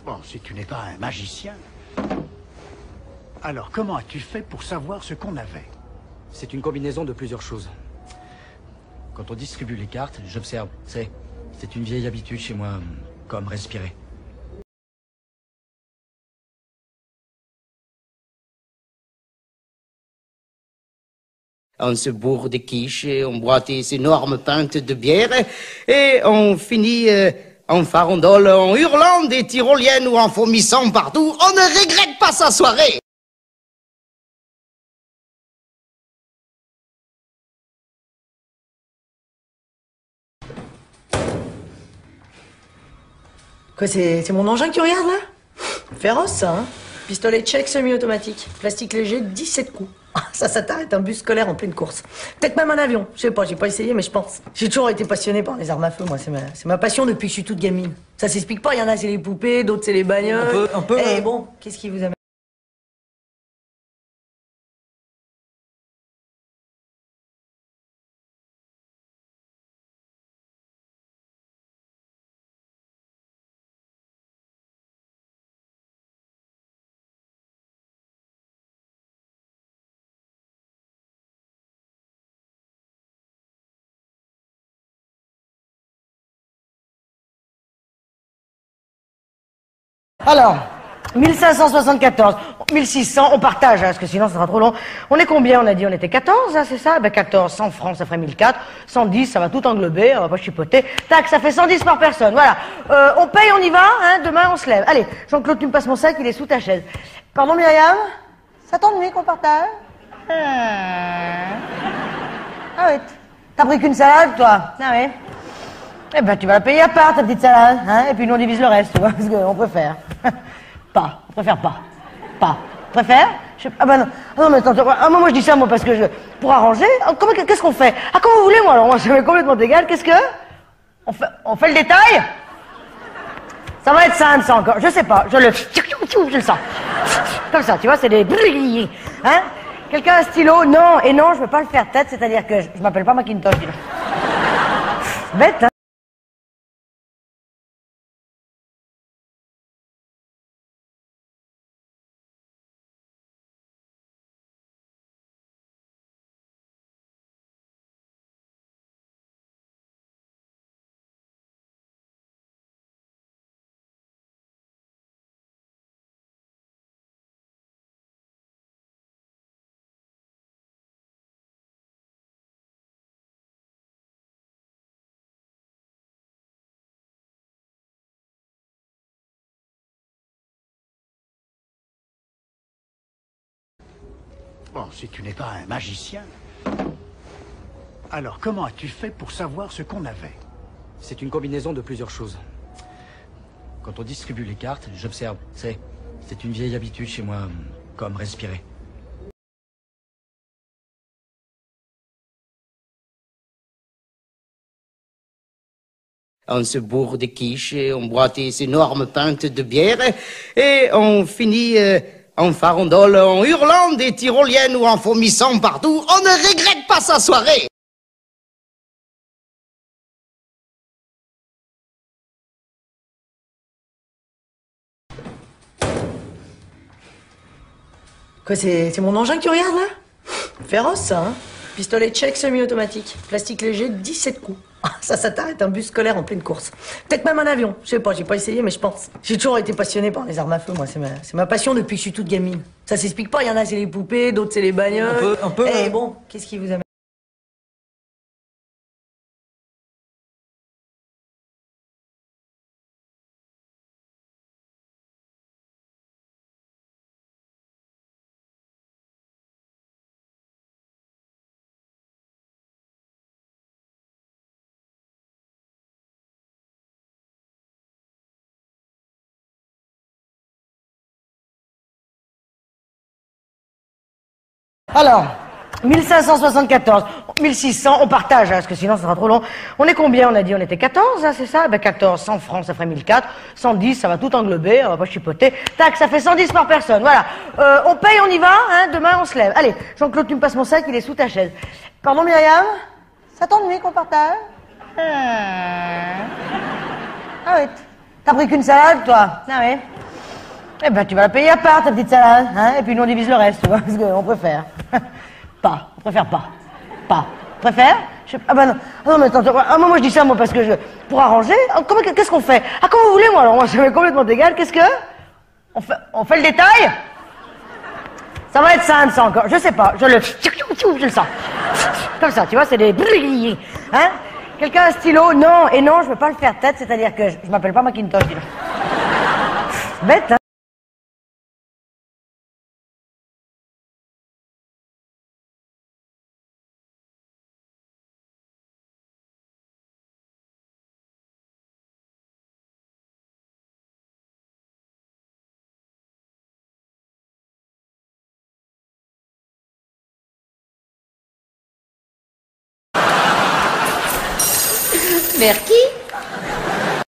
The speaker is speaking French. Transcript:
Bon, si tu n'es pas un magicien, alors comment as-tu fait pour savoir ce qu'on avait? C'est une combinaison de plusieurs choses. Quand on distribue les cartes, j'observe. C'est une vieille habitude chez moi, comme respirer. On se bourre de quiche, on boit des énormes pintes de bière et on finit en farandole, en hurlant des tyroliennes ou en vomissant partout. On ne regrette pas sa soirée. Quoi, c'est mon engin que tu regardes, là? Féroce, ça, hein? Pistolet tchèque semi-automatique. Plastique léger, 17 coups. Ça t'arrête un bus scolaire en pleine course. Peut-être même un avion. Je sais pas, j'ai pas essayé, mais je pense. J'ai toujours été passionné par les armes à feu, moi. C'est ma passion depuis que je suis toute gamine. Ça s'explique pas, il y en a, c'est les poupées, d'autres, c'est les bagnoles. Un peu. Eh bon, qu'est-ce qui vous amène? Alors, 1574, 1600, on partage, hein, parce que sinon ça sera trop long. On est combien, on a dit? On était 14, hein, c'est ça? Ben 14, 100 francs, ça ferait 1004. 110, ça va tout englober, on va pas chipoter. Tac, ça fait 110 par personne, voilà. On paye, on y va, hein, demain on se lève. Allez, Jean-Claude, tu me passes mon sac, il est sous ta chaise. Pardon, Myriam? Ça t'ennuie qu'on partage? Ah oui, t'as pris qu'une salade, toi? Ah oui. Eh ben, tu vas la payer à part, ta petite salade, hein, et puis nous on divise le reste, tu vois, parce qu'on préfère. Pas, on préfère pas. Pas. Préfère? Ah ben non. Ah non, mais attends, moi je dis ça, moi, parce que pour arranger, qu'est-ce qu'on fait? Ah, comme vous voulez, moi, alors, moi, ça m'est complètement égal, qu'est-ce que? On fait le détail? Ça va être simple, ça, encore, je sais pas, je le sens. Comme ça, tu vois, c'est des... Hein? Quelqu'un a un stylo? Non, et non, je veux pas le faire tête, c'est-à-dire que je m'appelle pas Macintosh, dis donc. Bête, hein? Bon, si tu n'es pas un magicien, alors comment as-tu fait pour savoir ce qu'on avait? C'est une combinaison de plusieurs choses. Quand on distribue les cartes, j'observe. C'est une vieille habitude chez moi, comme respirer. On se bourre de quiche, on boit des énormes pintes de bière et on finit en farandole, en hurlant des tyroliennes ou en vomissant partout. On ne regrette pas sa soirée. Quoi, c'est mon engin que tu regardes, là? Féroce, ça, hein? Pistolet tchèque semi-automatique. Plastique léger, 17 coups. Ça t'arrête un bus scolaire en pleine course. Peut-être même un avion. Je sais pas, j'ai pas essayé, mais je pense. J'ai toujours été passionné par les armes à feu, moi. C'est ma passion depuis que je suis toute gamine. Ça s'explique pas, il y en a, c'est les poupées, d'autres, c'est les bagnoles. Un peu. Eh bon, qu'est-ce qui vous amène? Alors, 1574, 1600, on partage, hein, parce que sinon ça sera trop long. On est combien, on a dit? On était 14, hein, c'est ça? Ben 14, 100 francs, ça ferait 1004. 110, ça va tout englober, on va pas chipoter. Tac, ça fait 110 par personne, voilà. On paye, on y va, hein, demain on se lève. Allez, Jean-Claude, tu me passes mon sac, il est sous ta chaise. Pardon, Myriam? Ça t'ennuie qu'on partage? Ah oui, t'as pris qu'une salade, toi? Ah oui. Eh ben, tu vas la payer à part, ta petite salade, hein, et puis nous on divise le reste, tu vois, parce qu'on préfère. Pas, on préfère pas. Pas. Préfère? Ah bah non. Ah non, mais attends, moi je dis ça, moi, parce que pour arranger, qu'est-ce qu'on fait? Ah, comme vous voulez, moi, alors, moi, ça m'est complètement égal, qu'est-ce que? On fait le détail? Ça va être simple, ça, encore, je sais pas, je le sens. Comme ça, tu vois, c'est des... Hein? Quelqu'un a un stylo? Non, et non, je veux pas le faire tête, c'est-à-dire que je m'appelle pas Macintosh, dis donc. Bête, hein? Vers qui?